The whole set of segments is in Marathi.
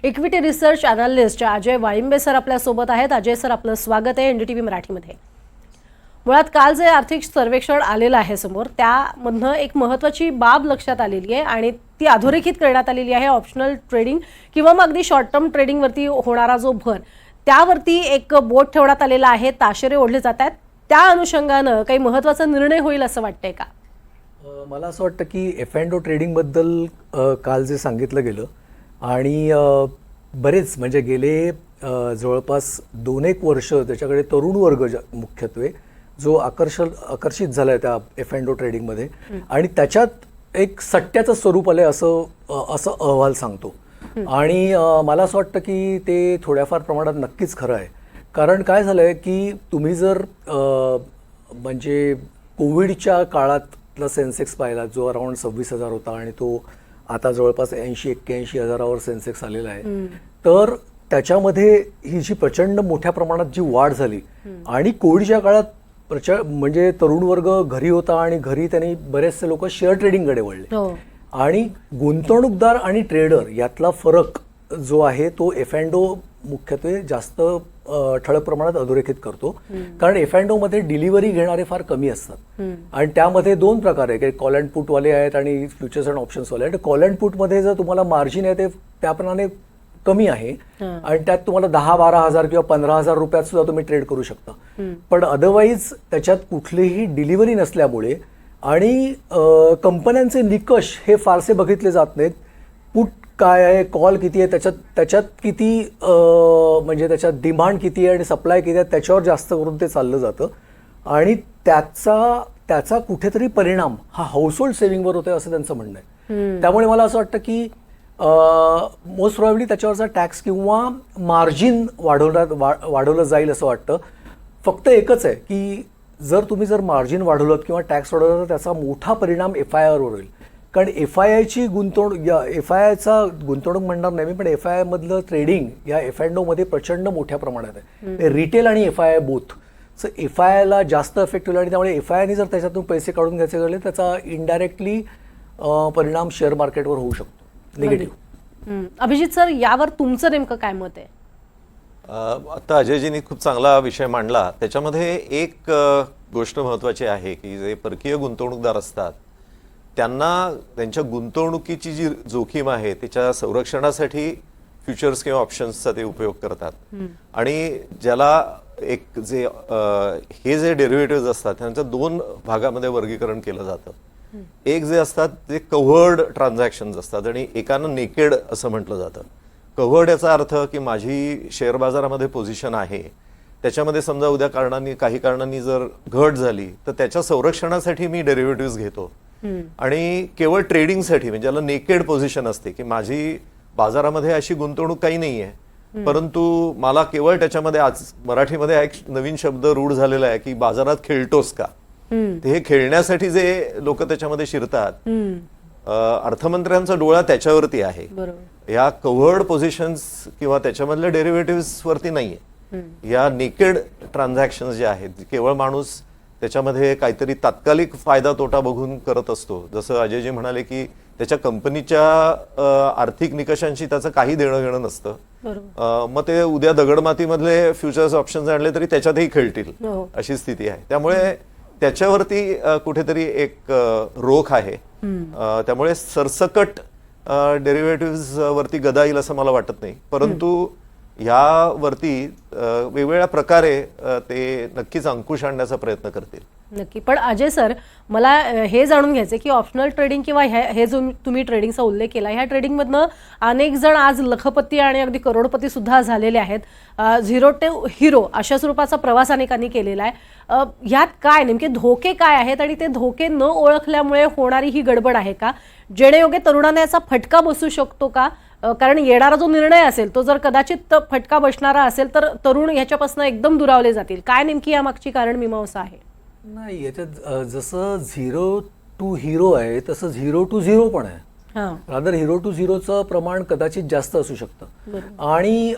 Equity research analyst Ajay Walimbe sir आपल्यासोबत आहेत. अजय सर, आपलं स्वागत आहे एनडीटीव्ही मराठीमध्ये. मुळात काल जे आर्थिक सर्वेक्षण आलेलं आहे समोर, त्यामधनं एक महत्त्वाची बाब लक्षात आलेली आहे आणि ती अधोरेखित करण्यात आलेली आहे. ऑप्शनल ट्रेडिंग किंवा मग अगदी शॉर्ट टर्म ट्रेडिंगवरती होणारा जो भर, त्यावरती एक बोट ठेवण्यात आलेला आहे. ताशेरे ओढले जात आहेत. त्या अनुषंगानं काही महत्त्वाचा निर्णय होईल असं वाटतंय का? मला असं वाटतं की F&O ट्रेडिंगबद्दल काल जे सांगितलं गेलं आणि बरेच म्हणजे गेले जवळपास 2-1 वर्ष त्याच्याकडे तरुण वर्ग मुख्यत्वे जो आकर्षित झाला आहे त्या F&O ट्रेडिंगमध्ये आणि त्याच्यात एक सट्ट्याचं स्वरूप आलं असं अहवाल सांगतो. आणि मला असं वाटतं की ते थोड्याफार प्रमाणात नक्कीच खरं आहे. कारण काय झालं आहे की तुम्ही जर म्हणजे कोविडच्या काळातला सेन्सेक्स पाहिला जो अराउंड 26,000 होता आणि तो आता जवळपास 80-81 हजारावर सेन्सेक्स आलेला आहे, तर त्याच्यामध्ये ही जी प्रचंड मोठ्या प्रमाणात जी वाढ झाली आणि कोविडच्या काळात म्हणजे तरुण वर्ग घरी होता आणि घरी त्यांनी बरेचसे लोक शेअर ट्रेडिंगकडे वळले आणि गुंतवणूकदार आणि ट्रेडर यातला फरक जो आहे तो F&O मुख्यत्वे जास्त ठळक प्रमाणात अधोरेखित करतो. कारण F&O मध्ये डिलिव्हरी घेणारे फार कमी असतात आणि त्यामध्ये 2 प्रकार आहे, काही कॉल अँड पुट वाले आहेत आणि फ्युचर्स अँड ऑप्शन्स वाले आहेत. कॉल अँड पुट मध्ये जर तुम्हाला मार्जिन आहे ते त्याप्रमाणे कमी आहे आणि त्यात तुम्हाला 10-12 हजार किंवा 15 हजार रुपयात सुद्धा तुम्ही ट्रेड करू शकता. पण अदरवाईज त्याच्यात कुठलीही डिलिव्हरी नसल्यामुळे आणि कंपन्यांचे निकष हे फारसे बघितले जात नाहीत. पुट काय आहे, कॉल किती आहे, त्याच्यात किती म्हणजे त्याच्यात डिमांड किती आहे आणि सप्लाय किती आहे त्याच्यावर जास्त करून ते चाललं जातं आणि त्याचा कुठेतरी परिणाम हा हाऊसहोल्ड सेव्हिंगवर होतोय असं त्यांचं म्हणणं आहे. त्यामुळे मला असं वाटतं की मोस्ट प्रॉबेबली त्याच्यावरचा टॅक्स किंवा मार्जिन वाढवलं जाईल असं वाटतं. फक्त एकच आहे की जर मार्जिन वाढवलं किंवा टॅक्स वाढवलं तर त्याचा मोठा परिणाम FII वर होईल. कारण FII गुंतवणूक म्हणणार नाही मी, पण FII मधलं ट्रेडिंग या F&O मध्ये प्रचंड मोठ्या प्रमाणात आहे. रिटेल आणि FII बोथ. सो FII ला जास्त इफेक्ट होईल आणि त्यामुळे FII जर त्याच्यातून पैसे काढून घ्यायचे झाले त्याचा इनडायरेक्टली परिणाम शेअर मार्केटवर होऊ शकतो निगेटिव्ह. अभिजित सर, यावर तुमचं नेमकं काय मत आहे? आता अजयजींनी खूप चांगला विषय मांडला. त्याच्यामध्ये एक गोष्ट महत्त्वाची आहे की जे परकीय गुंतवणूकदार असतात त्यांना त्यांच्या गुंतवणुकीची जी जोखीम आहे त्याच्या संरक्षणासाठी फ्युचर्स किंवा ऑप्शन्सचा ते उपयोग करतात. आणि ज्याला एक जे हे जे डेरिव्हेटिव्ह असतात त्यांचं 2 भागामध्ये वर्गीकरण केलं जातं. एक जे असतात ते कव्हर्ड ट्रान्झॅक्शन्स असतात आणि एकानं नेकेड असं म्हटलं जातं. कव्हर्ड याचा अर्थ की माझी शेअर बाजारामध्ये पोझिशन आहे, त्याच्यामध्ये समजा उद्या काही कारणांनी जर घट झाली तर त्याच्या संरक्षणासाठी मी डेरिव्हेटिव्ह घेतो आणि केवळ ट्रेडिंगसाठी म्हणजे ज्याला नेकेड पोझिशन असते की माझी बाजारामध्ये अशी गुंतवणूक काही नाहीये, परंतु मला केवळ त्याच्यामध्ये आज मराठीमध्ये एक नवीन शब्द रूढ झालेला आहे की बाजारात खेळतोस का. हे खेळण्यासाठी जे लोक त्याच्यामध्ये शिरतात, अर्थमंत्र्यांचा डोळा त्याच्यावरती आहे. या कव्हर्ड पोझिशन्स किंवा त्याच्यामधल्या डेरिव्हेटिव्हज वरती नाहीये. या नेकेड ट्रान्झॅक्शन्स जे आहेत केवळ माणूस त्याच्यामध्ये काहीतरी तात्कालिक फायदा तोटा बघून करत असतो. जसं अजयजी म्हणाले की त्याच्या कंपनीच्या आर्थिक निकषांशी त्याचं काही देणं घेणं नसतं. मग ते उद्या दगडमातीमधले फ्युचर्स ऑप्शन्स आणले तरी त्याच्यातही खेळतील अशी स्थिती आहे. त्यामुळे त्याच्यावरती कुठेतरी एक रोख आहे. त्यामुळे सरसकट डेरिव्हेटिव्ह वरती गदा येईल असं मला वाटत नाही, परंतु यावरती वेगवेगळ्या प्रकारे ते नक्कीच अंकुश आणण्याचा प्रयत्न करतील. नक्की. पण अजय सर, मला हे जाणून घ्यायचं की ऑप्शनल ट्रेडिंग किंवा हे जो तुम्ही ट्रेडिंगचा उल्लेख केला, ह्या ट्रेडिंगमधनं अनेक जण आज लखपती आणि अगदी करोडपती सुद्धा झालेले आहेत. 0 to हिरो अशा स्वरूपाचा प्रवास अनेकांनी केलेला आहे. ह्यात काय नेमके धोके काय आहेत आणि ते धोके न ओळखल्यामुळे होणारी ही गडबड आहे का? जेणेयोगे तरुणांना याचा फटका बसू शकतो का? कारण येणारा जो निर्णय असेल तो जर कदाचित फटका बसणारा असेल तर तरुण ह्याच्यापासून एकदम दुरावले जातील. काय नेमकी यामागची कारण मीमांसा आहे? नाही, याच्यात जसं 0 to हिरो आहे तसं 0 to 0 पण आहे. रादर 0 to 0चं प्रमाण कदाचित जास्त असू शकतं. आणि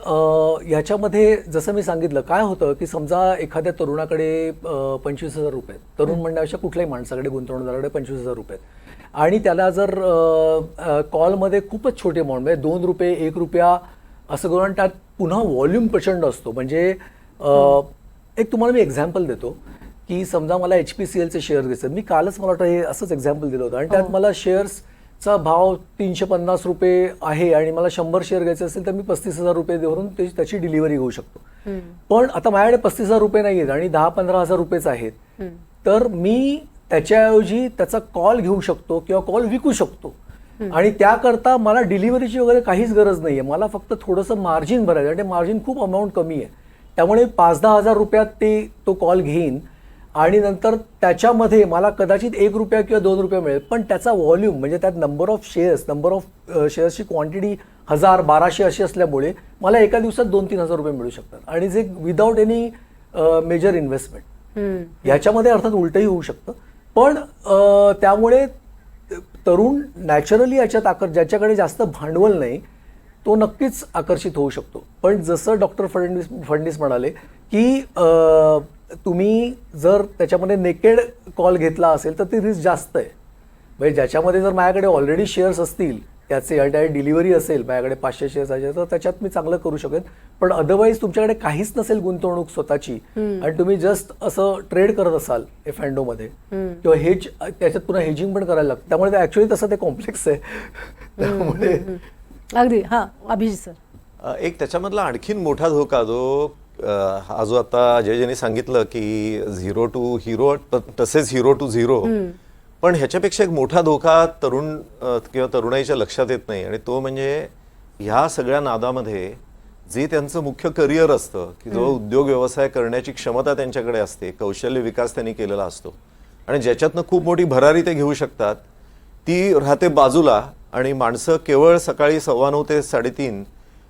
याच्यामध्ये जसं मी सांगितलं काय होतं की समजा एखाद्या तरुणाकडे 25,000 रुपये, तरुण म्हणण्यापेक्षा कुठल्याही माणसाकडे गुंतवणूकदाराकडे 25,000 रुपये आणि त्याला जर कॉलमध्ये खूपच छोटे अमाऊंट म्हणजे 2 रुपये 1 रुपया असं करून त्यात पुन्हा व्हॉल्यूम प्रचंड असतो. म्हणजे एक तुम्हाला मी एक्झाम्पल देतो की समजा मला HPCLचे शेअर घ्यायचे, मी कालच मला वाटतं हे असंच एक्झाम्पल दिलं होतं आणि त्यात मला शेअर्सचा भाव 350 रुपये आहे आणि मला 100 शेअर घ्यायचे असेल तर मी 35,000 रुपये देऊन त्याची डिलिव्हरी घेऊ शकतो. पण आता माझ्याकडे 35,000 रुपये नाही आहेत आणि 10-15,000 रुपयेच आहेत, तर मी त्याच्याऐवजी त्याचा कॉल घेऊ शकतो किंवा कॉल विकू शकतो आणि त्याकरता मला डिलिव्हरीची वगैरे काहीच गरज नाहीये. मला फक्त थोडंसं मार्जिन भरायचं आणि ते मार्जिन खूप अमाऊंट कमी आहे. त्यामुळे 5-10 हजार रुपयात तो कॉल घेईन आणि नंतर त्याच्यामध्ये मला कदाचित 1 रुपया किंवा 2 रुपये मिळेल, पण त्याचा व्हॉल्यूम म्हणजे त्यात नंबर ऑफ शेअर्सची क्वांटिटी 1000-1200 अशी असल्यामुळे मला एका दिवसात 2-3 हजार रुपये मिळू शकतात आणि जे विदाऊट एनी मेजर इन्व्हेस्टमेंट. याच्यामध्ये अर्थात उलटही होऊ शकतं, पण त्यामुळे तरुण नॅचरली याच्यात ज्याच्याकडे जास्त भांडवल नाही तो नक्कीच आकर्षित होऊ शकतो. पण जसं डॉक्टर फडणवीस म्हणाले की तुम्ही जर त्याच्यामध्ये नेकेड कॉल घेतला असेल तर ती रिस्क जास्त आहे. म्हणजे ज्याच्यामध्ये जर माझ्याकडे ऑलरेडी शेअर्स असतील त्याचे आणि डिलिव्हरी असेल, माझ्याकडे 500 शेअर्स असेल तर त्याच्यात मी चांगलं करू शकेन. पण अदरवाईज तुमच्याकडे काहीच नसेल गुंतवणूक स्वतःची आणि तुम्ही जस्ट असं ट्रेड करत असाल F&O मध्ये किंवा हेज, त्याच्यात पुन्हा हेजिंग पण करायला लागतं. त्यामुळे ऍक्च्युअली तसं ते कॉम्प्लेक्स आहे. त्यामुळे अगदी. हा अभिजित सर, एक त्याच्यामधला आणखीन मोठा धोका हा जो आता अजयजींनी सांगितलं की 0 to हिरो, तसेच 0 to 0, पण ह्याच्यापेक्षा एक मोठा धोका तरुण किंवा तरुणाईच्या लक्षात येत नाही आणि तो म्हणजे ह्या सगळ्या नादामध्ये जे त्यांचं मुख्य करिअर असतं की जो उद्योग व्यवसाय करण्याची क्षमता त्यांच्याकडे असते, कौशल्य विकास त्यांनी केलेला असतो आणि ज्याच्यातनं खूप मोठी भरारी ते घेऊ शकतात, ती राहते बाजूला आणि माणसं केवळ सकाळी 9:15 ते 3:30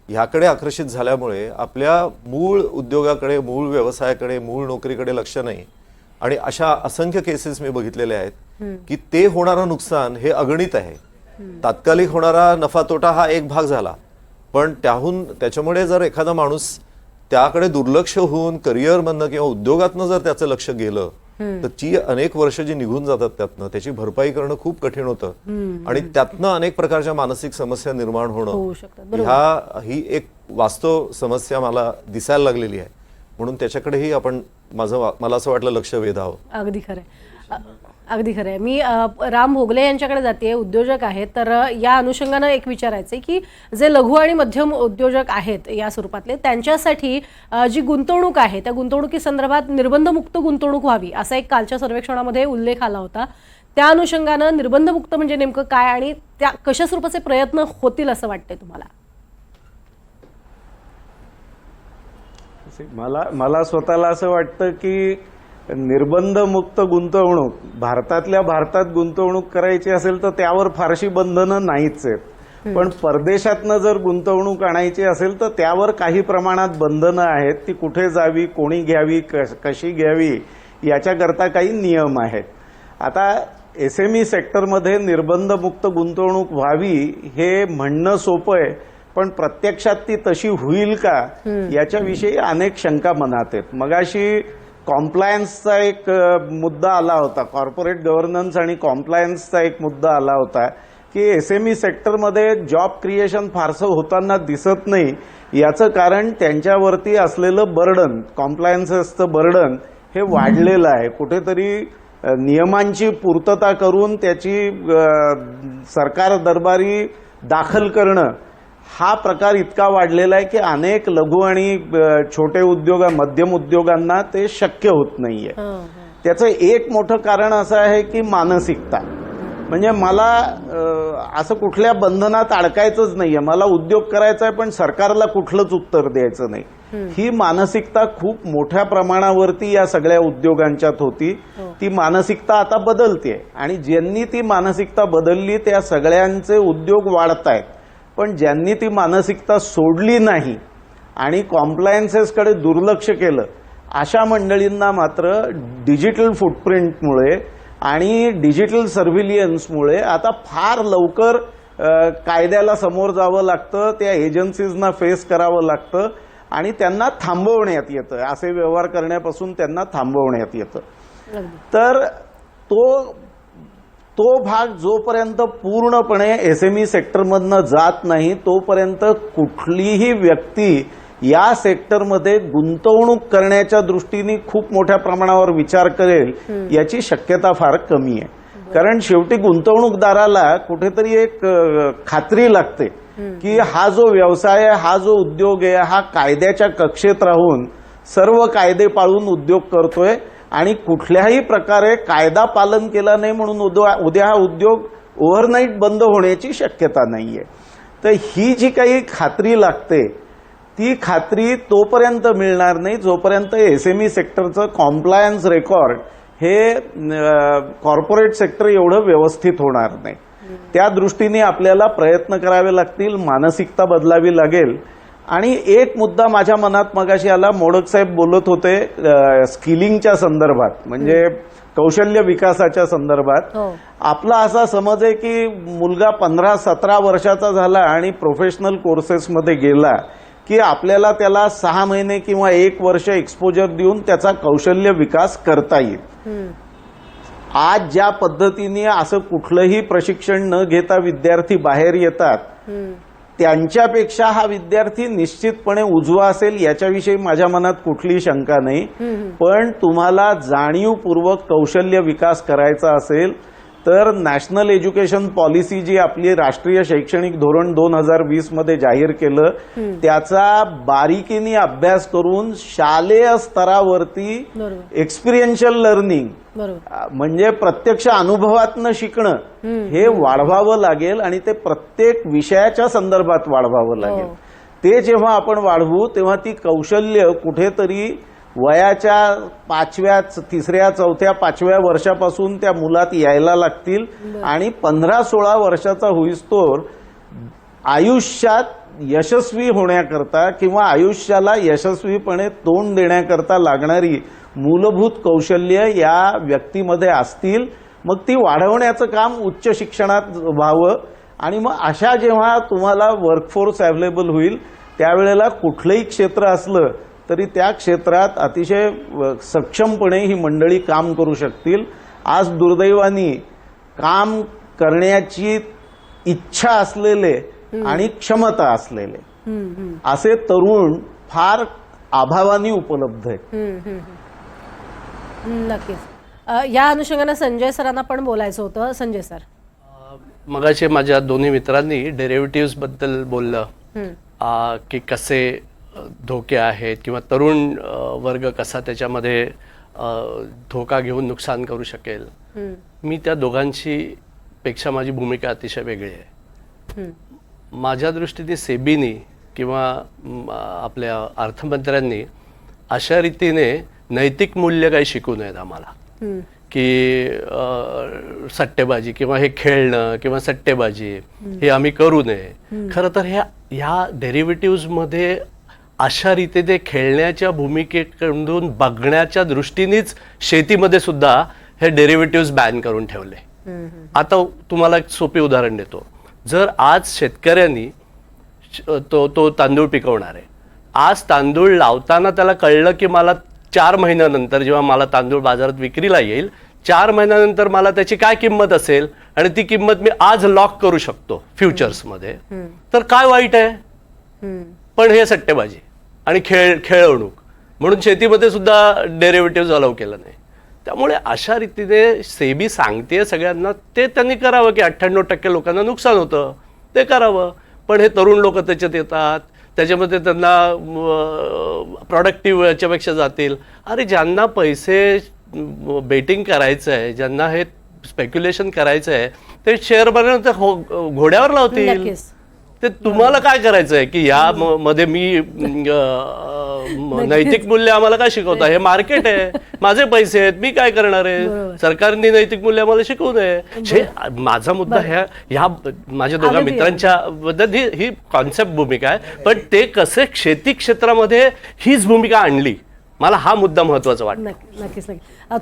ह्याकडे आकर्षित झाल्यामुळे आपल्या मूळ उद्योगाकडे, मूळ व्यवसायाकडे, मूळ नोकरीकडे लक्ष नाही. आणि अशा असंख्य केसेस मी बघितलेले आहेत की ते होणारं नुकसान हे अगणित आहे. तात्कालिक होणारा नफा तोटा हा एक भाग झाला, पण त्याच्यामुळे जर एखादा माणूस त्याकडे दुर्लक्ष होऊन करिअरमधनं किंवा उद्योगातनं जर त्याचं लक्ष गेलं तर ती अनेक वर्ष जी निघून जातात त्यातनं त्याची भरपाई करणं खूप कठीण होतं आणि त्यातनं अनेक प्रकारच्या मानसिक समस्या निर्माण होणं ही एक वास्तव समस्या मला दिसायला लागलेली आहे. म्हणून त्याच्याकडेही आपण मला असं वाटलं लक्ष वेधावं. अगदी खरंय, अगदी खरंय. मी राम भोगले यांच्याकडे जाते, उद्योजक आहेत. तर या अनुषंगानं एक विचारायचं की जे लघु आणि मध्यम उद्योजक आहेत या स्वरूपातले, त्यांच्यासाठी जी गुंतवणूक आहे त्या गुंतवणुकीसंदर्भात निर्बंधमुक्त गुंतवणूक व्हावी असा एक कालच्या सर्वेक्षणामध्ये उल्लेख आला होता. त्या अनुषंगानं निर्बंधमुक्त म्हणजे नेमकं काय आणि त्या कशा स्वरूपाचे प्रयत्न होतील असं वाटतंय तुम्हाला? मला स्वतःला असं वाटतं की निर्बंधमुक्त गुंतवणूक भारतातल्या भारतात गुंतवणूक करायची असेल तर त्यावर फारशी बंधनं नाहीच आहेत. पण परदेशातनं जर गुंतवणूक आणायची असेल तर त्यावर काही प्रमाणात बंधनं आहेत. ती कुठे जावी, कोणी घ्यावी, कशी घ्यावी याच्याकरता काही नियम आहेत. आता SME सेक्टरमध्ये निर्बंधमुक्त गुंतवणूक व्हावी हे म्हणणं सोपं आहे, पण प्रत्यक्षात ती तशी होईल का याच्याविषयी अनेक शंका मनात आहेत. मगाशी कॉम्प्लायन्सचा एक मुद्दा आला होता, कॉर्पोरेट गव्हर्नन्स आणि कॉम्प्लायन्सचा एक मुद्दा आला होता की SME सेक्टरमध्ये जॉब क्रिएशन फारसं होताना दिसत नाही. याचं कारण त्यांच्यावरती असलेलं बर्डन, कॉम्प्लायन्सेसचं बर्डन हे वाढलेलं आहे. कुठेतरी नियमांची पूर्तता करून त्याची सरकार दरबारी दाखल करणं हा प्रकार इतका वाढलेला आहे की अनेक लघु आणि छोटे उद्योग, मध्यम उद्योगांना ते शक्य होत नाहीये. त्याचं एक मोठं कारण असं आहे की मानसिकता. म्हणजे मला असं कुठल्या बंधनात अडकायचंच नाहीये, मला उद्योग करायचा आहे पण सरकारला कुठलंच उत्तर द्यायचं नाही. ही मानसिकता खूप मोठ्या प्रमाणावरती या सगळ्या उद्योगांच्यात होती. ती मानसिकता आता बदलते आणि ज्यांनी ती मानसिकता बदलली त्या सगळ्यांचे उद्योग वाढतायत. पण ज्यांनी ती मानसिकता सोडली नाही आणि कॉम्प्लायन्सेसकडे दुर्लक्ष केलं अशा मंडळींना मात्र डिजिटल फुटप्रिंटमुळे आणि डिजिटल सर्व्हिलियन्समुळे आता फार लवकर कायद्याला समोर जावं लागतं, त्या एजन्सीजना फेस करावं लागतं आणि त्यांना थांबवण्यात येतं. असे व्यवहार करण्यापासून त्यांना थांबवण्यात येतं. तर तो तो भाग जोपर्यंत पूर्णपणे एसएमई सेक्टरमधनं जात नाही तोपर्यंत कुठलीही व्यक्ती या सेक्टरमध्ये गुंतवणूक करण्याच्या दृष्टीने खूप मोठ्या प्रमाणावर विचार करेल याची शक्यता फार कमी आहे. कारण शेवटी गुंतवणूकदाराला कुठेतरी एक खात्री लागते की हा जो व्यवसाय आहे, हा जो उद्योग आहे, हा कायद्याच्या कक्षेत राहून सर्व कायदे पाळून उद्योग करतोय आणि कुठल्याही प्रकारे कायदा पालन केला नाही म्हणून उद्या हा उद्योग ओव्हरनाईट बंद होण्याची शक्यता नाहीये. तर ही जी काही खात्री लागते ती खात्री तोपर्यंत मिळणार नाही जोपर्यंत एसएमई सेक्टरचं कॉम्प्लायन्स रेकॉर्ड हे कॉर्पोरेट सेक्टर एवढं व्यवस्थित होणार नाही. त्या दृष्टीने आपल्याला प्रयत्न करावे लागतील, मानसिकता बदलावी लागेल. आणि एक मुद्दा माझ्या मनात मगाशी आला, मोडक साहेब बोलत होते स्किलिंगच्या संदर्भात, म्हणजे कौशल्य विकासाच्या संदर्भात. आपला असा समज आहे की मुलगा 15-17 वर्षाचा झाला आणि प्रोफेशनल कोर्सेसमध्ये गेला की आपल्याला त्याला 6 महिने किंवा 1 वर्ष एक्सपोजर देऊन त्याचा कौशल्य विकास करता येईल. आज ज्या पद्धतीने असं कुठलंही प्रशिक्षण न घेता विद्यार्थी बाहेर येतात त्यांच्यापेक्षा हा विद्यार्थी निश्चितपणे उजवा असेल याच्याविषयी माझ्या मनात कुठलीही शंका नाही. पण तुम्हाला जाणीवपूर्वक कौशल्य विकास करायचा असेल तर नॅशनल एज्युकेशन पॉलिसी जी आपली राष्ट्रीय शैक्षणिक धोरण 2020 मध्ये जाहीर केलं त्याचा बारीकीने अभ्यास करून शालेय स्तरावरती एक्सपिरियन्शियल लर्निंग म्हणजे प्रत्यक्ष अनुभवातनं शिकणं हे वाढवावं लागेल आणि ते प्रत्येक विषयाच्या संदर्भात वाढवावं लागेल. ते जेव्हा आपण वाढवू तेव्हा ती कौशल्य कुठेतरी वयाच्या 5व्या 3ऱ्या 4थ्या 5व्या वर्षापासून त्या मुलात यायला लागतील आणि 15-16 वर्षाचा होईस्तोवर आयुष्यात यशस्वी होण्याकरता किंवा आयुष्याला यशस्वीपणे तोंड देण्याकरता लागणारी मूलभूत कौशल्य या व्यक्तीमध्ये असतील. मग ती वाढवण्याचं काम उच्च शिक्षणात व्हावं आणि मग अशा जेव्हा तुम्हाला वर्कफोर्स अवेलेबल होईल त्यावेळेला कुठलंही क्षेत्र असलं तरी त्या क्षेत्रात अतिशय सक्षमपणे ही मंडळी काम करू शकतील. आज दुर्दैवाने काम करण्याची इच्छा असलेले आणि क्षमता असलेले असे तरुण फार अभावाने उपलब्ध आहेत. नक्कीच. या अनुषंगाने संजय सरांना पण बोलायचं होतं. संजय सर, मगाशी माझ्या दोन्ही मित्रांनी डेरिव्हेटिव्ह बद्दल बोललं की कसे धोके आहेत किंवा तरुण वर्ग कसा त्याच्यामध्ये धोका घेऊन नुकसान करू शकेल. मी त्या दोघांची पेक्षा माझी भूमिका अतिशय वेगळी आहे. माझ्या दृष्टीने सेबीनी किंवा आपल्या अर्थमंत्र्यांनी अशा रीतीने नैतिक मूल्य काही शिकू नयेत आम्हाला की सट्टेबाजी किंवा हे खेळणं किंवा सट्टेबाजी हे आम्ही करू नये. खरं तर ह्या डेरिव्हेटिव्हमध्ये अशा रीतीने खेळण्याच्या भूमिकेकडून बघण्याच्या दृष्टीनेच शेतीमध्ये सुद्धा हे डेरिव्हेटिव्ह बॅन करून ठेवले. आता तुम्हाला एक सोपी उदाहरण देतो. जर आज शेतकऱ्यांनी तो तांदूळ पिकवणार आहे, आज तांदूळ लावताना त्याला कळलं की मला 4 महिन्यानंतर जेव्हा मला तांदूळ बाजारात विक्रीला येईल 4 महिन्यानंतर मला त्याची काय किंमत असेल आणि ती किंमत मी आज लॉक करू शकतो फ्युचर्समध्ये, तर काय वाईट आहे. पण हे सट्टेबाजी आणि खेळवणूक म्हणून शेतीमध्ये सुद्धा डेरिव्हेटिव्ह अलाउ केलं नाही. त्यामुळे अशा रीतीने सेबी सांगते सगळ्यांना ते त्यांनी करावं की 98% लोकांना नुकसान होतं ते करावं. पण हे तरुण लोक त्याच्यात येतात, त्याच्यामध्ये त्यांना प्रोडक्टिव्ह याच्यापेक्षा जातील. अरे ज्यांना पैसे बेटिंग करायचं आहे, ज्यांना हे स्पेक्युलेशन करायचं आहे ते शेअर बाजारात घोड्यावर लावतील. ते तुम्हाला काय करायचं आहे की या मध्ये मी नैतिक मूल्य आम्हाला काय शिकवता. हे मार्केट आहे, माझे पैसे आहेत, मी काय करणार आहे. सरकारने नैतिक मूल्य आम्हाला शिकवू नये. माझा मुद्दा ह्या माझ्या दोघा मित्रांच्या बद्दल ही कॉन्सेप्ट भूमिका आहे. पण ते कसे शेती क्षेत्रामध्ये हीच भूमिका आणली, मला हा मुद्दा महत्वाचा वाटतो. नक्कीच.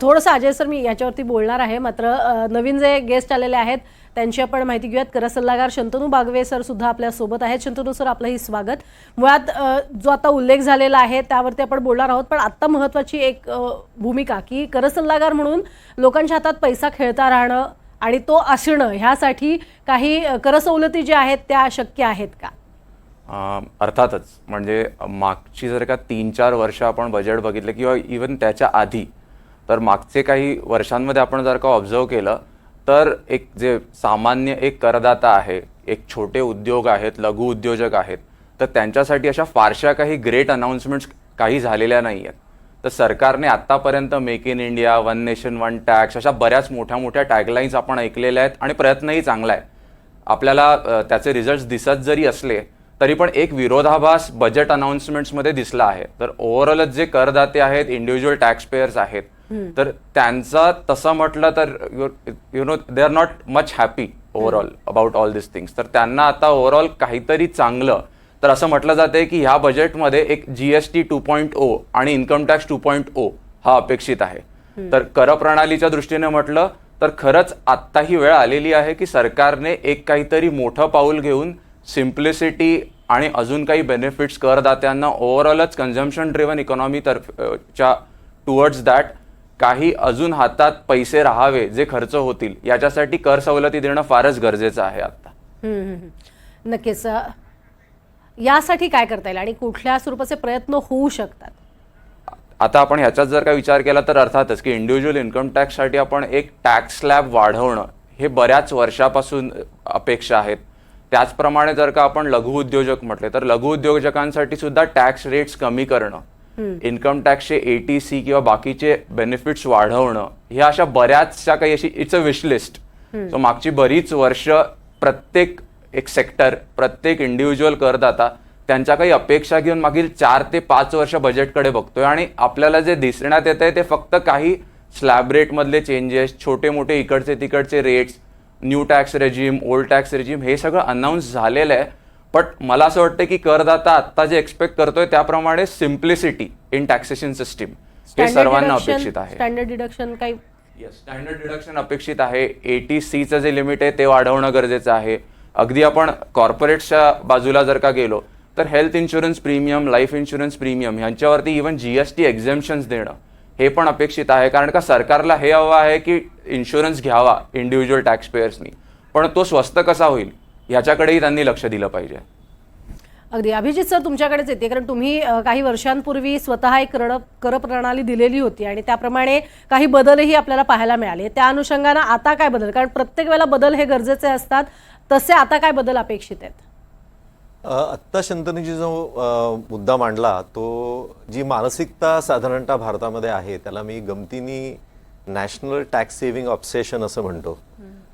थोडंसं अजय सर मी याच्यावरती बोलणार आहे. मात्र नवीन जे गेस्ट आलेले आहेत त्यांची आपण माहिती घेऊयात. कर सल्लागार शंतनू बागवे सर सुद्धा आपल्या सोबत आहेत. शंतनू सर, आपलंही स्वागत. मुळात जो आता उल्लेख झालेला आहे त्यावरती आपण बोलणार आहोत. पण आता महत्वाची एक भूमिका की कर सल्लागार म्हणून लोकांच्या हातात पैसा खेळता राहणं आणि तो असणं ह्यासाठी काही करसवलती ज्या आहेत त्या शक्य आहेत का? अर्थातच. म्हणजे मागची जर का 3-4 वर्ष आपण बजेट बघितलं किंवा इवन त्याच्या आधी, तर मागचे काही वर्षांमध्ये आपण जर का ऑब्झर्व केलं तर एक जे सामान्य एक करदाता आहे, एक छोटे उद्योग आहेत, लघु उद्योजक आहेत, तर त्यांच्यासाठी अशा फारशा काही ग्रेट अनाउन्समेंट्स काही झालेल्या नाही आहेत. तर सरकारने आत्तापर्यंत make in India, one nation one tax अशा बऱ्याच मोठ्या मोठ्या टॅगलाईन्स आपण ऐकलेल्या आहेत आणि प्रयत्नही चांगला आहे. आपल्याला त्याचे रिझल्ट्स दिसत जरी असले तरी पण एक विरोधाभास बजेट अनाउन्समेंट्समध्ये दिसला आहे. तर ओव्हरऑलच जे करदाते आहेत, इंडिव्हिज्युअल टॅक्स पेयर्स आहेत, तर त्यांचा तसं म्हटलं तर you know they are not much happy overall about all this things. तर त्यांना आता ओव्हरऑल काहीतरी चांगलं, तर असं म्हटलं जाते की ह्या बजेटमध्ये एक GST 2.0 आणि इन्कम टॅक्स 2.0 हा अपेक्षित आहे. तर कर प्रणालीच्या दृष्टीने म्हटलं तर खरंच आत्ता ही वेळ आलेली आहे की सरकारने एक काहीतरी मोठं पाऊल घेऊन सिम्प्लिसिटी आणि अजून काही बेनिफिट्स करदात्यांना ओव्हरऑलच कन्झम्पशन ड्रिव्हन इकॉनॉमी च्या टुवर्ड्स दॅट काही अजून हातात पैसे राहावे जे खर्च होतील याच्यासाठी कर सवलती देणं फारच गरजेचं आहे आता. नक्कीच. यासाठी काय करता येईल आणि कुठल्या स्वरूपाचे प्रयत्न होऊ शकतात? आता आपण ह्याच्यात जर का विचार केला तर अर्थातच की इंडिव्हिज्युअल इन्कम टॅक्ससाठी आपण एक टॅक्स स्लॅब वाढवणं हे बऱ्याच वर्षापासून अपेक्षा आहेत. त्याचप्रमाणे जर का आपण लघु उद्योजक म्हटले तर लघु उद्योजकांसाठी सुद्धा टॅक्स रेट्स कमी करणं, इन्कम टॅक्सचे ATC किंवा बाकीचे बेनिफिट्स वाढवणं, ह्या अशा बऱ्याचशा काही अशी it's a wish list. So मागची बरीच वर्ष प्रत्येक एक सेक्टर, प्रत्येक इंडिव्हिज्युअल करदाता त्यांच्या काही अपेक्षा घेऊन मागील 4 ते 5 वर्ष बजेटकडे बघतोय आणि आपल्याला जे दिसण्यात येत आहे ते फक्त काही स्लॅब रेटमधले चेंजेस, छोटे मोठे इकडचे तिकडचे rates, new tax regime, old tax regime हे सगळं अनाऊन्स झालेलं आहे. बट मला असं वाटतं की करदाता आत्ता जे एक्सपेक्ट करतोय त्याप्रमाणे सिम्प्लिसिटी इन टॅक्सेशन सिस्टीम हे सर्वांना अपेक्षित आहे. स्टँडर्ड डिडक्शन काही स्टँडर्ड डिडक्शन अपेक्षित आहे. ATCचं जे लिमिट आहे ते वाढवणं गरजेचं आहे. अगदी आपण कॉर्पोरेट्सच्या बाजूला जर का गेलो तर health insurance premium, life insurance premium ह्यांच्यावरती इव्हन GST एक्झेम्पशन्स देणं हे पण अपेक्षित आहे. कारण का सरकारला हे हवं आहे की इन्शुरन्स घ्यावा इंडिव्हिज्युअल टॅक्स पेयर्सनी, पण तो स्वस्त कसा होईल ह्याच्याकडेही त्यांनी लक्ष दिलं पाहिजे. अगदी. अभिजित सर, तुमच्याकडेच येते, कारण तुम्ही काही वर्षांपूर्वी स्वतः एक कर प्रणाली दिलेली होती आणि त्याप्रमाणे काही बदलही आपल्याला पाहायला मिळाले. त्या अनुषंगानं आता काय बदल, कारण प्रत्येक वेळेला बदल हे गरजेचे असतात, तसे आता काय बदल अपेक्षित आहेत? आत्ता शंतनीजी जो मुद्दा मांडला तो जी मानसिकता साधारणतः भारतामध्ये आहे त्याला मी गमतीने नॅशनल टॅक्स सेव्हिंग ऑब्सेशन असं म्हणतो.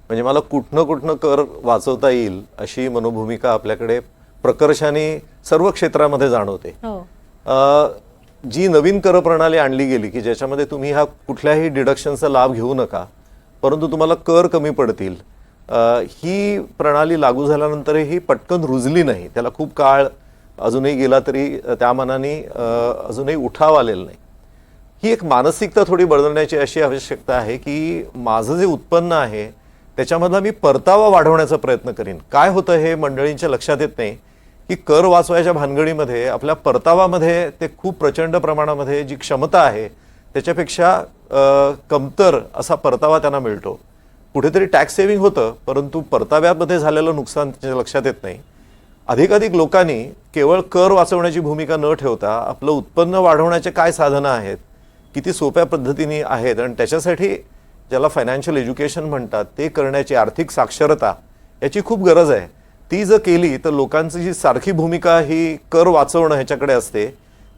म्हणजे मला कुठनं कर वाचवता येईल अशी मनोभूमिका आपल्याकडे प्रकर्षाने सर्व क्षेत्रामध्ये जाणवते. जी नवीन कर प्रणाली आणली गेली की ज्याच्यामध्ये तुम्ही हा कुठल्याही डिडक्शनचा लाभ घेऊ नका परंतु तुम्हाला कर कमी पडतील, ही प्रणाली लागू झाल्यानंतर ही पटकन रुजली नाही. त्याला खूप काळ अजूनही गेला तरी त्या मानाने अजूनही उठाव आलेला नाही. ही एक मानसिकता थोडी बदलण्याची अशी आवश्यकता आहे की माझं जे उत्पन्न आहे त्याच्यामधला मी परतावा वाढवण्याचा प्रयत्न करीन. काय होतं हे मंडळींच्या लक्षात येत नाही की कर वाचवायच्या भानगडीमध्ये आपल्या परतावामध्ये ते खूप प्रचंड प्रमाणामध्ये जी क्षमता आहे त्याच्यापेक्षा कमतर असा परतावा त्यांना मिळतो. कुठेतरी टॅक्स सेव्हिंग होतं परंतु परताव्यामध्ये झालेलं नुकसान त्याच्या लक्षात येत नाही. अधिकाधिक लोकांनी केवळ कर वाचवण्याची भूमिका न ठेवता आपलं उत्पन्न वाढवण्याचे काय साधनं आहेत, किती सोप्या पद्धतीने आहेत आणि त्याच्यासाठी ज्याला फायनान्शियल एज्युकेशन म्हणतात ते करण्याची आर्थिक साक्षरता याची खूप गरज आहे. ती जर केली तर लोकांची जी सारखी भूमिका ही कर वाचवणं ह्याच्याकडे असते,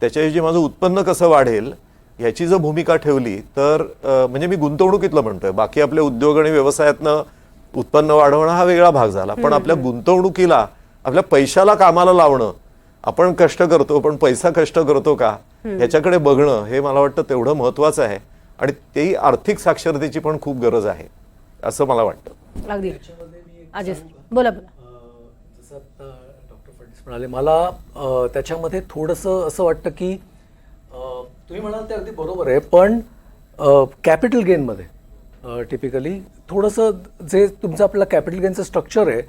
त्याच्याऐवजी माझं उत्पन्न कसं वाढेल ह्याची जर भूमिका ठेवली तर म्हणजे मी गुंतवणुकीतलं म्हणतोय, बाकी आपल्या उद्योग आणि व्यवसायातनं उत्पन्न वाढवणं हा वेगळा भाग झाला, पण आपल्या गुंतवणुकीला आपल्या पैशाला कामाला लावणं, आपण कष्ट करतो पण पैसा कष्ट करतो का ह्याच्याकडे बघणं हे मला वाटतं तेवढं महत्वाचं आहे आणि तेही आर्थिक साक्षरतेची पण खूप गरज आहे असं मला वाटतं. अगदी. अजय बोला. जसं आता डॉक्टर फडणवीस म्हणाले, मला त्याच्यामध्ये थोडंसं असं वाटतं की तुम्ही म्हणाल ते अगदी बरोबर आहे, पण कॅपिटल गेनमध्ये टिपिकली थोडंसं जे तुमचं आपलं कॅपिटल गेनचं स्ट्रक्चर आहे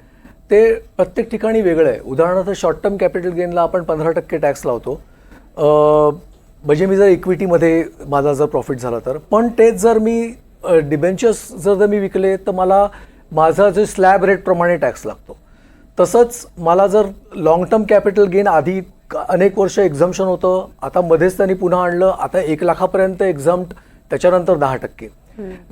ते प्रत्येक ठिकाणी वेगळं आहे. उदाहरणार्थ शॉर्ट टर्म कॅपिटल गेनला आपण 15% टॅक्स लावतो, म्हणजे मी जर इक्विटीमध्ये माझा जर प्रॉफिट झाला तर, पण तेच जर मी डिबेंचर्स जर मी विकले तर मला माझा जे स्लॅब रेटप्रमाणे टॅक्स लागतो. तसंच मला जर लॉंग टर्म कॅपिटल गेन आधी अनेक वर्ष एक्झम्पशन होतं, आता मध्येच त्यांनी पुन्हा आणलं, आता 1 लाखापर्यंत एक्झम्प्ट, त्याच्यानंतर 10%.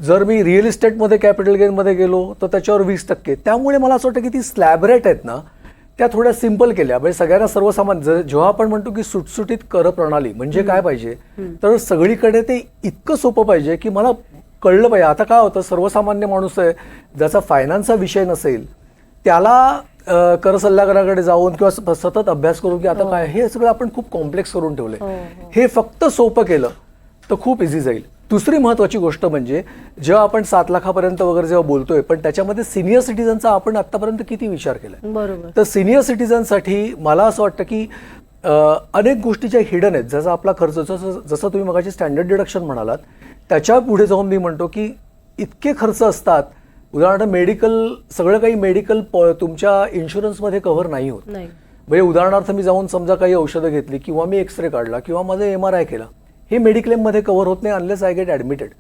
जर मी रिअल इस्टेटमध्ये कॅपिटल गेनमध्ये गेलो तर त्याच्यावर 20%. त्यामुळे मला असं वाटतं की ती स्लॅब रेट आहेत ना त्या थोड्या सिम्पल केल्या, म्हणजे सगळ्यांना सर्वसामान्य. जेव्हा आपण म्हणतो की सुटसुटीत कर प्रणाली म्हणजे काय पाहिजे, तर सगळीकडे ते इतकं सोपं पाहिजे की मला कळलं पाहिजे. आता काय होतं, सर्वसामान्य माणूस आहे ज्याचा फायनान्सचा विषय नसेल त्याला कर सल्लागाराकडे जाऊन किंवा सतत अभ्यास करून की आता काय, हे सगळं आपण खूप कॉम्प्लेक्स करून ठेवलंय. हे फक्त सोपं केलं तर खूप इझी जाईल. दुसरी महत्त्वाची गोष्ट म्हणजे जेव्हा आपण 7 लाखापर्यंत वगैरे जेव्हा बोलतोय, पण त्याच्यामध्ये सिनियर सिटीजनचा आपण आतापर्यंत किती विचार केलाय. बरोबर. तर सिनियर सिटीजनसाठी मला असं वाटतं की अनेक गोष्टी ज्या हिडन आहेत, जसा आपला खर्च, जसं तुम्ही मगाची स्टँडर्ड डिडक्शन म्हणालात, त्याच्या पुढे जाऊन मी म्हणतो की इतके खर्च असतात. उदाहरणार्थ मेडिकल, सगळं काही मेडिकल तुमच्या इन्शुरन्समध्ये कव्हर नाही होत. म्हणजे उदाहरणार्थ मी जाऊन समजा काही औषधं घेतली किंवा मी एक्सरे काढला किंवा माझं MRI केला, हे मेडिक्लेममध्ये कव्हर होत नाही अनलेस आय गेट ॲडमिटेड.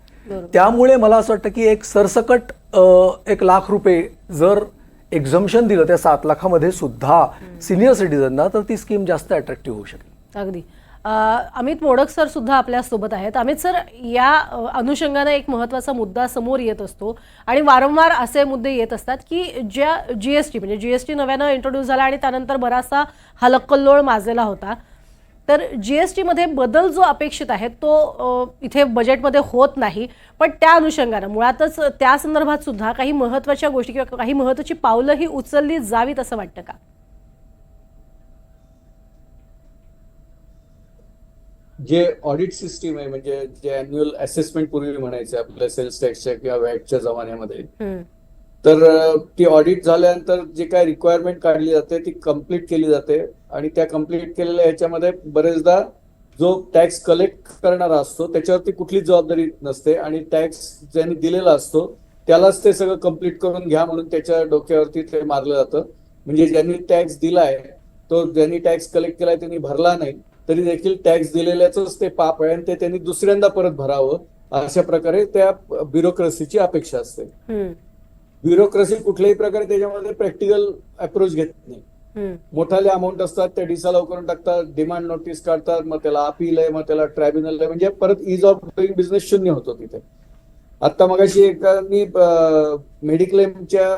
त्यामुळे मला असं वाटतं की एक सरसकट 1 लाख रुपये जर एक्झम्पशन दिलं त्या 7 लाखामध्ये सुद्धा सिनियर सिटीजनना, तर ती स्कीम जास्त अट्रॅक्टिव्ह होऊ शकेल. अगदी. अमित मोडक सर सुद्धा आपल्या सोबत आहेत. अमित सर, या अनुषंगाने एक महत्त्वाचा मुद्दा समोर येत असतो आणि वारंवार असे मुद्दे येत असतात की ज्या GST म्हणजे GST नव्यानं इंट्रोड्यूस झाला आणि त्यानंतर बराचसा हलकल्लोळ माजलेला होता, तर GST मध्ये बदल जो अपेक्षित आहे तो इथे बजेटमध्ये होत नाही. पण त्या अनुषंगानं मुळातच त्या संदर्भात सुद्धा काही महत्त्वाच्या गोष्टी किंवा काही महत्त्वाची पावलं ही उचलली जावीत असं वाटतं का? जे ऑडिट सिस्टीम आहे, म्हणजे जे अॅन्युअल असेसमेंट पूर्वी म्हणायचे आपल्या सेल्स टॅक्सच्या किंवा वॅटच्या जमान्यामध्ये, तर ती ऑडिट झाल्यानंतर जे काय रिक्वायरमेंट काढली जाते ती कम्प्लीट केली जाते आणि त्या कम्प्लीट केलेल्या ह्याच्यामध्ये बरेचदा जो टॅक्स कलेक्ट करणारा असतो त्याच्यावरती कुठलीच जबाबदारी नसते आणि टॅक्स ज्यांनी दिलेला असतो त्यालाच ते सगळं कम्प्लीट करून घ्या म्हणून त्याच्या डोक्यावरती ते मारलं जातं. म्हणजे ज्यांनी टॅक्स दिलाय, तो ज्यांनी टॅक्स कलेक्ट केलाय त्यांनी भरला नाही तरी देखील टॅक्स दिलेल्याच ते पाप आहे आणि ते त्यांनी दुसऱ्यांदा परत भरावं, अशा प्रकारे त्या ब्युरोक्रेसीची अपेक्षा असते. ब्युरोक्रेसी कुठल्याही प्रकारे त्याच्यामध्ये प्रॅक्टिकल अप्रोच घेत नाही. मोठाले अमाऊंट असतात त्या डिसअलाव करून टाकतात, डिमांड नोटीस काढतात, मग त्याला अपील आहे, मग त्याला ट्रायब्युनल आहे, म्हणजे परत इज ऑफ डुईंग बिझनेस शून्य होतो तिथे. आता मगाशी एकानी मेडिक्लेमच्या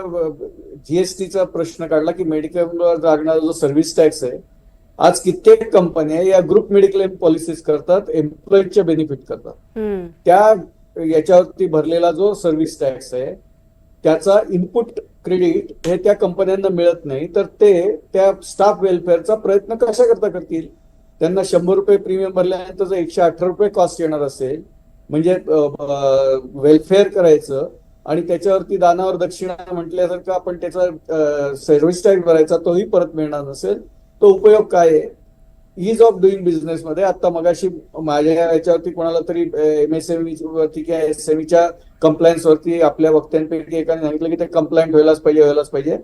GSTचा प्रश्न काढला की मेडिक्लेमवर लागणारा जो सर्व्हिस टॅक्स आहे, आज कित्येक कंपन्या या ग्रुप मेडिक्लेम पॉलिसीज करतात, एम्प्लॉईजच्या बेनिफिट करतात. त्या याच्यावरती भरलेला जो सर्व्हिस टॅक्स आहे त्याचा इनपुट क्रेडिट हे त्या कंपन्यांना मिळत नाही, तर ते त्या स्टाफ वेलफेअरचा प्रयत्न कशा करता करतील. त्यांना 100 रुपये प्रीमियम भरल्यानंतर जर 118 रुपये कॉस्ट येणार असेल, म्हणजे वेलफेअर करायचं आणि त्याच्यावरती दानावर दक्षिणा म्हटल्यासारखं आपण त्याचा सर्व्हिस टॅक्स भरायचा, तोही परत मिळणार नसेल, तो उपयोग काय आहे. इज ऑफ डुईंग बिझनेस मध्ये आता मगाशी माझ्या याच्यावरती कोणाला तरी MSME वरती किंवा SMEच्या कंप्लायन्स वरती आपल्या वक्त्यांपैकी एकाने सांगितलं की ते कंप्लायंट व्हायलाच पाहिजे.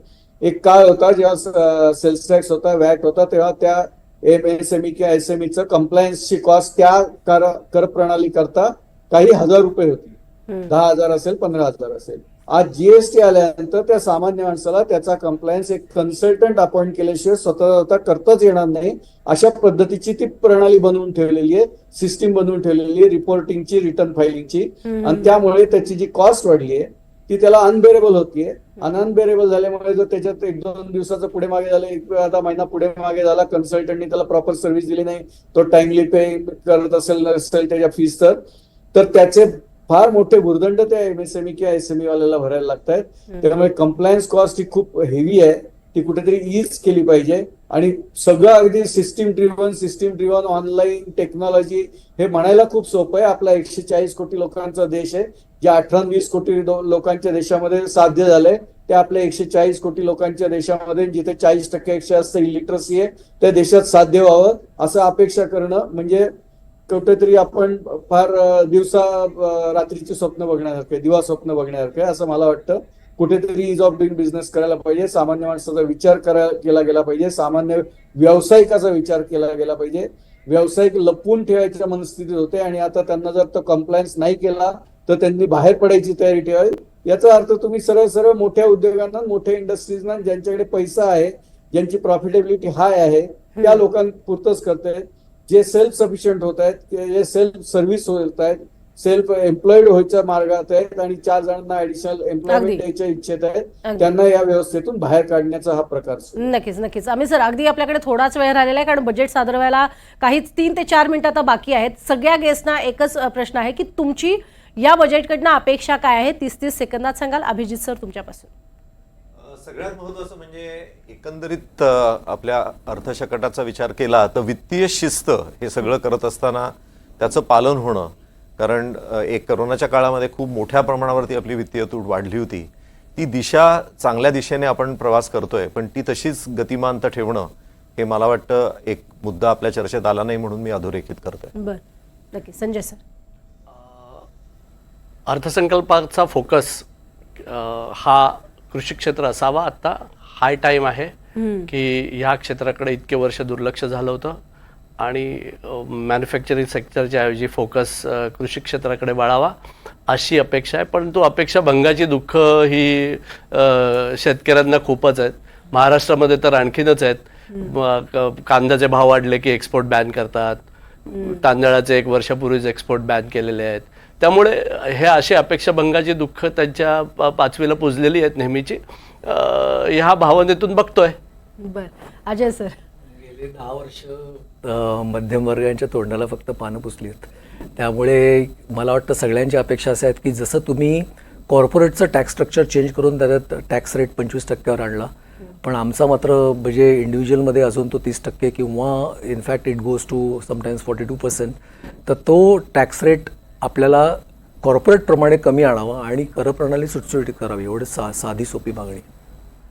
एक काळ होता जेव्हा सेल्स टॅक्स होता, वॅट होता, तेव्हा त्या MSME किंवा SMEचं कंप्लायन्सची कॉस्ट त्या कर प्रणाली करता काही हजार रुपये होती. 10,000 असेल, 15,000 असेल. आज GST आल्यानंतर त्या सामान्य माणसाला त्याचा कंप्लायन्स एक कन्सल्टंट अपॉइंट केल्याशिवाय स्वतः करताच येणार नाही, अशा पद्धतीची ती प्रणाली बनवून ठेवलेली आहे, सिस्टीम बनवून ठेवलेली आहे रिपोर्टिंगची, रिटर्न फायलिंगची. आणि त्यामुळे त्याची जी कॉस्ट वाढली आहे ती त्याला अनबेरेबल होतीये. अनबेरेबल झाल्यामुळे जर त्याच्यात 1-2 दिवसाचं पुढे मागे झालं, एक आता महिना पुढे मागे झाला, कन्सल्टंटनी त्याला प्रॉपर सर्व्हिस दिली नाही, तो टाइमली पे करत असेल नसेल त्याच्या फीस, तर त्याचे फार मोठे भुर्दंड त्या MSME किंवा SME वाल्याला भरायला लागत आहेत. त्यामुळे कंप्लायन्स कॉस्ट ही खूप हेवी आहे, ती कुठेतरी ईज केली पाहिजे. आणि सगळं अगदी सिस्टीम ड्रिव्हन ऑनलाईन टेक्नॉलॉजी हे म्हणायला खूप सोपं आहे. आपला 140 कोटी लोकांचा देश आहे, जे 18-20 कोटी लोकांच्या देशामध्ये साध्य झालंय ते आपल्या 140 कोटी लोकांच्या देशामध्ये, जिथे 40% जास्त इलिटरसी आहे, त्या देशात साध्य व्हावं असं अपेक्षा करणं म्हणजे कुठेतरी आपण फार रात्रीची स्वप्न बघण्यासारखं, दिवा स्वप्न बघण्यासारखं असं मला वाटतं. कुठेतरी इज ऑफ डुईंग बिझनेस करायला पाहिजे, सामान्य माणसाचा विचार केला गेला पाहिजे, सामान्य व्यावसायिकाचा विचार केला गेला पाहिजे. व्यावसायिक लपवून ठेवायच्या मनस्थितीत होते आणि आता त्यांना जर तो कंप्लायन्स नाही केला तर त्यांनी बाहेर पडायची तयारी ठेवावी. याचा अर्थ तुम्ही सरळ सरळ मोठ्या उद्योगांना, मोठ्या इंडस्ट्रीजना, ज्यांच्याकडे पैसा आहे, ज्यांची प्रॉफिटेबिलिटी हाय आहे, त्या लोकांपुरतच करतायत. जे सेल्फ सफिशियंट होत आहेत, जे सेल्फ सर्व्हिस होत आहेत, सेल्फ एम्प्लॉईड व्हायच्या मार्गात आहेत आणि 4 जणांना ऍडिशनल एम्प्लॉयमेंट द्यायच्या इच्छित आहेत, त्यांना या व्यवस्थेतून बाहेर काढण्याचा हा प्रकार. नक्कीच नक्कीच. आम्ही सर अगदी आपल्याकडे थोडाच वेळ राहिलेला आहे, कारण बजेट सादर व्हायला काही 3 ते 4 मिनिटं आता बाकी आहेत. सगळ्या गेस्टना एकच प्रश्न आहे की तुमची या बजेटकडनं अपेक्षा काय आहे? 30-30 सेकंदात सांगाल. अभिजित सर, तुमच्यापासून. सगळ्यात महत्त्वाचं म्हणजे एकंदरीत आपल्या अर्थसंकटाचा विचार केला तर वित्तीय शिस्त हे सगळं करत असताना त्याचं पालन होणं. कारण एक करोनाच्या काळामध्ये खूप मोठ्या प्रमाणावरती आपली वित्तीय तूट वाढली होती. ती दिशा चांगल्या दिशेने आपण प्रवास करतोय, पण ती तशीच गतिमानता ठेवणं हे मला वाटतं एक मुद्दा आपल्या चर्चेत आला नाही म्हणून मी अधोरेखित करतोय. बरं, नक्की. संजय सर. अर्थसंकल्पाचा फोकस हा कृषी क्षेत्र असावा. आता हाय टाइम आहे की ह्या क्षेत्राकडे इतके वर्ष दुर्लक्ष झालं होतं आणि मॅन्युफॅक्चरिंग सेक्टरच्या ऐवजी फोकस कृषी क्षेत्राकडे वळावा अशी अपेक्षा आहे. परंतु अपेक्षा भंगाची दुःख ही शेतकऱ्यांना खूपच आहेत. महाराष्ट्रामध्ये तर आणखीनच आहेत. कांद्याचे भाव वाढले की एक्सपोर्ट बॅन करतात, तांदळाचे 1 वर्षापूर्वीच एक्सपोर्ट बॅन केलेले आहेत. त्यामुळे हे अशी अपेक्षा भंगाची दुःख त्यांच्या पाचवीला पुजलेली आहेत नेहमीची. ह्या भावनेतून बघतोय. बरं, अजय सर. गेले 10 वर्ष मध्यमवर्गीयांच्या तोंडाला फक्त पानं पुसली आहेत. त्यामुळे मला वाटतं सगळ्यांची अपेक्षा अशा आहेत की जसं तुम्ही कॉर्पोरेटचं टॅक्स स्ट्रक्चर चेंज करून त्याच्यात टॅक्स रेट 25% आणला, पण आमचा मात्र म्हणजे इंडिव्हिज्युअलमध्ये अजून तो 30% किंवा in fact it goes to sometimes 42%. तर तो टॅक्स रेट आपल्याला कॉर्पोरेटप्रमाणे कमी आणावा आणि करप्रणाली सुटसुटीत करावी, एवढं साधी सोपी मागणी.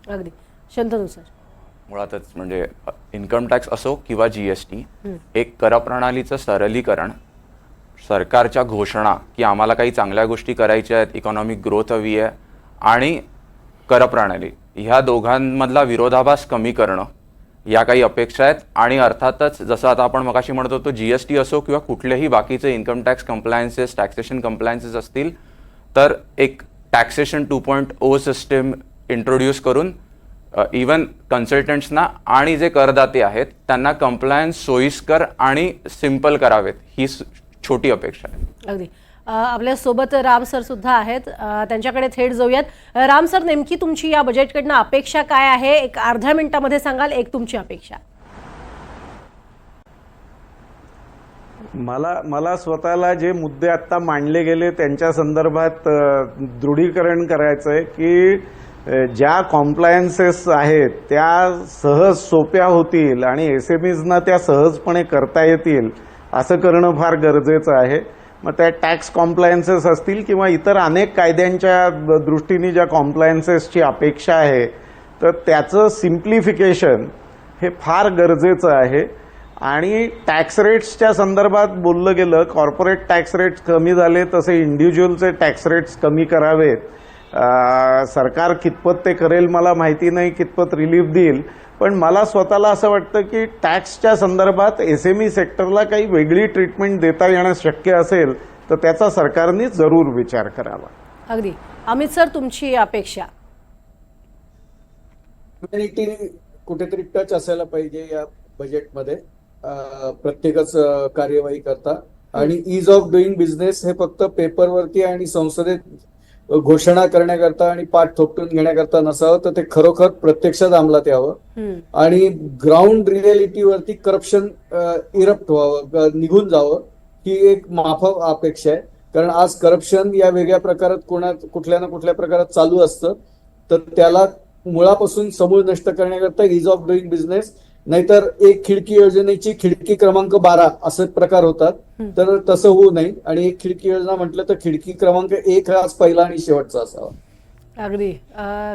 अगदी. शंतनू सर. मुळातच म्हणजे इन्कम टॅक्स असो किंवा GST, एक करप्रणालीचं सरलीकरण, सरकारच्या घोषणा की आम्हाला काही चांगल्या गोष्टी करायच्या आहेत, इकॉनॉमिक ग्रोथ हवी आहे, आणि करप्रणाली ह्या दोघांमधला विरोधाभास कमी करणं या काही अपेक्षा आहेत. आणि अर्थातच जसं आता आपण मगाशी म्हणत होतो, GST असो किंवा कुठलेही बाकीचे income tax compliances, taxation compliances असतील, तर एक टॅक्सेशन 2.0 सिस्टीम इंट्रोड्यूस करून इवन कन्सल्टंट्सना आणि जे करदाते आहेत त्यांना कम्प्लायन्स सोयीस्कर आणि सिंपल करावेत, ही छोटी अपेक्षा आहे. अगदी. आपल्यासोबत राम सर सुद्धा आहेत, त्यांच्याकडे थेट जाऊयात. राम सर, नेमकी तुमची या बजेटकडनं अपेक्षा काय आहे? एक अर्ध्या मिनिटामध्ये सांगाल एक तुमची अपेक्षा. मला स्वतःला जे मुद्दे आता मांडले गेले त्यांच्या संदर्भात दृढीकरण करायचं आहे की ज्या कॉम्प्लायन्सेस आहेत त्या सहज सोप्या होतील आणि SMEsना त्या सहजपणे करता येतील असं करणं फार गरजेचं आहे. मग त्या टॅक्स कॉम्प्लायन्सेस असतील किंवा इतर अनेक कायद्यांच्या दृष्टीने ज्या कॉम्प्लायन्सेसची अपेक्षा आहे, तर त्याचं सिम्प्लिफिकेशन हे फार गरजेचं आहे. आणि टॅक्स रेट्सच्या संदर्भात बोललं गेलं, कॉर्पोरेट टॅक्स रेट्स कमी झाले तसे इंडिव्हिज्युअलचे टॅक्स रेट्स कमी करावेत. सरकार कितपत ते करेल मला माहिती नाही, कितपत रिलीफ देईल, पण मला स्वतःला असं वाटतं की टॅक्सच्या संदर्भात SME सेक्टरला काही वेगळी ट्रीटमेंट देता येणं शक्य असेल तर त्याचा सरकारने जरूर विचार करावा. अगदी. अमित सर, तुमची अपेक्षा. ह्युमॅनिटी कुठेतरी टच असायला पाहिजे या बजेटमध्ये प्रत्येकच कार्यवाही करता. आणि ईज ऑफ डुईंग बिझनेस हे फक्त पेपरवरती आणि संसदेत घोषणा करण्याकरता आणि पाठ थोपटून घेण्याकरता नसावं, तर ते खरोखर प्रत्यक्षात अंमलात यावं आणि ग्राउंड रिअलिटीवरती करप्शन इरप्ट व्हावं, निघून जावं, ही एक माफक अपेक्षा आहे. कारण आज करप्शन या वेगळ्या प्रकारात कुठल्या ना कुठल्या प्रकारात चालू असतं, तर त्याला मुळापासून समूळ नष्ट करण्याकरता ईज ऑफ डुईंग बिझनेस, नाहीतर एक खिडकी योजनेची खिडकी क्रमांक 12 असे प्रकार होतात, तर तसं होऊ नये. आणि एक खिडकी योजना म्हटलं तर खिडकी क्रमांक 1 हाच पहिला आणि शेवटचा असावा. अगदी.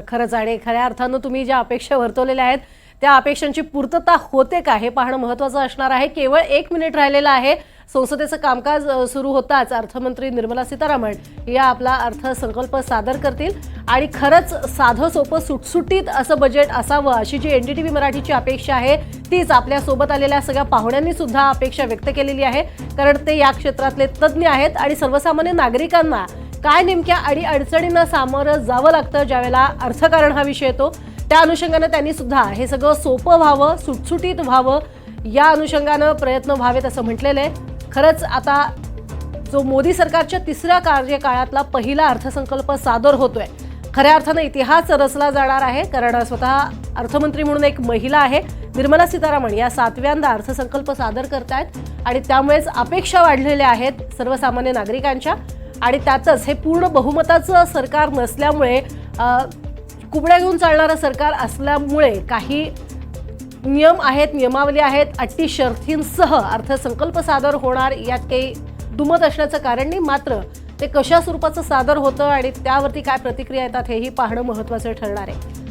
खरंच. आणि खऱ्या अर्थानं तुम्ही ज्या अपेक्षा वर्तवलेल्या आहेत त्या अपेक्षांची पूर्तता होते का हे पाहणं महत्त्वाचं असणार आहे. केवळ 1 मिनिट राहिलेलं आहे. संसदेचं कामकाज सुरू होताच अर्थमंत्री निर्मला सीतारामन या आपला अर्थसंकल्प सादर करतील आणि खरंच साधं सोपं सुटसुटीत असं बजेट असावं अशी जी NDTV मराठीची अपेक्षा आहे तीच आपल्यासोबत आलेल्या सगळ्या पाहुण्यांनी सुद्धा अपेक्षा व्यक्त केलेली आहे. कारण ते या क्षेत्रातले तज्ज्ञ आहेत आणि सर्वसामान्य नागरिकांना काय नेमक्या अडचणींना सामोरं जावं लागतं ज्यावेळेला अर्थकारण हा विषय येतो, त्या अनुषंगानं त्यांनी सुद्धा हे सगळं सोपं व्हावं, सुटसुटीत व्हावं, या अनुषंगानं प्रयत्न व्हावेत असं म्हटलेलं आहे. खरंच आता जो मोदी सरकारच्या तिसऱ्या कार्यकाळातला पहिला अर्थसंकल्प सादर होतोय, खऱ्या अर्थानं इतिहास रचला जाणार आहे. कारण स्वतः अर्थमंत्री म्हणून एक महिला आहे, निर्मला सीतारामन, या 7व्यांदा अर्थसंकल्प सादर करतायत आणि त्यामुळेच अपेक्षा वाढलेल्या आहेत सर्वसामान्य नागरिकांच्या. आणि त्यातच हे पूर्ण बहुमताचं सरकार नसल्यामुळे, कुबड्या घेऊन चालणारं सरकार असल्यामुळे काही नियम आहेत, नियमावली आहेत, अटी शर्थींसह अर्थसंकल्प सादर होणार, यात काही दुमत असण्याचं कारण नाही. मात्र ते कशा स्वरूपाचं सादर होतं आणि त्यावरती काय प्रतिक्रिया येतात हेही पाहणं महत्त्वाचं ठरणार आहे.